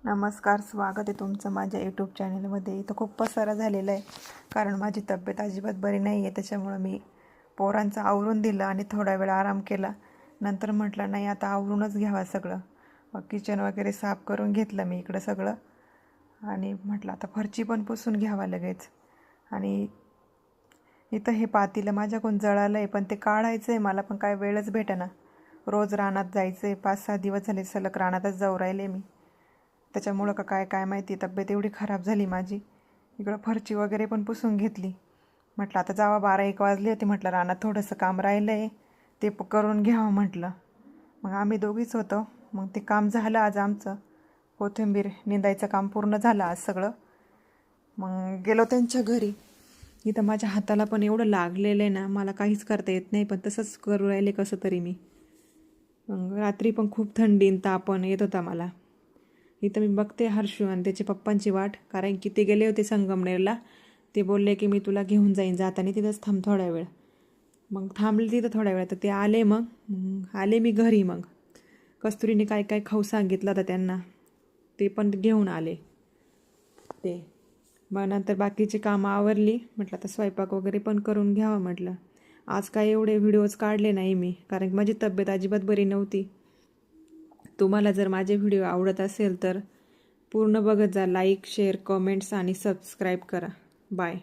नमस्कार, स्वागत आहे तुमचं माझ्या यूट्यूब चॅनलमध्ये. इथं खूप पसारा झालेला आहे कारण माझी तब्येत अजिबात बरी नाही आहे. त्याच्यामुळं मी पोरांचं आवरून दिलं आणि थोडा वेळ आराम केला. नंतर म्हटलं नाही, आता आवरूनच घ्यावा सगळं. मग किचन वगैरे साफ करून घेतलं मी इकडं सगळं आणि म्हटलं आता फरची पण पुसून घ्यावा लगेच. आणि इथं हे पातेलं माझ्याकडून जळालं आहे, पण ते काढायचं आहे मला, पण काय वेळच भेटेना. रोज रानात जायचं आहे, 5-6 दिवस झाले सलग रानातच जाऊ राहिले मी. त्याच्यामुळं काय माहिती तब्येत एवढी खराब झाली माझी. इकडं फरची वगैरे पण पुसून घेतली. म्हटलं आता जावा, 12-1 वाजले होते. म्हटलं रानात थोडंसं काम राहिलं आहे, ते करून घ्यावं म्हटलं. मग आम्ही दोघीच होतो. मग ते काम झालं आज आमचं. कोथिंबीर निंदायचं काम पूर्ण झालं आज सगळं. मग गेलो त्यांच्या घरी. इथं माझ्या हाताला पण एवढं लागलेलं आहे ना, मला काहीच करता येत नाही, पण तसंच करू राहिले कसं तरी मी. मग रात्री पण खूप थंडी आणि ताप पण येत होता मला. इथं मी बघते हर्षू आणि त्याच्या पप्पांची वाट, कारण की ते गेले होते संगमनेरला. ते बोलले की मी तुला घेऊन जाईन, जाताना तिथंच थांब थोड्या वेळ. मग थांबले तिथं थोड्या वेळ, तर ते आले. मग आले मी घरी. मग कस्तुरीने काय काय खाऊ सांगितलं होतं त्यांना, ते पण घेऊन आले ते. मग नंतर बाकीची कामं आवरली. म्हटलं आता स्वयंपाक वगैरे पण करून घ्यावं म्हटलं. आज काय एवढे व्हिडिओज काढले नाही मी, कारण की माझी तब्येत अजिबात बरी नव्हती. तुम्हाला जर माझे व्हिडिओ आवडत असेल तर पूर्ण बघत जा. लाईक, शेअर, कमेंट्स आणि सबस्क्राईब करा. बाय.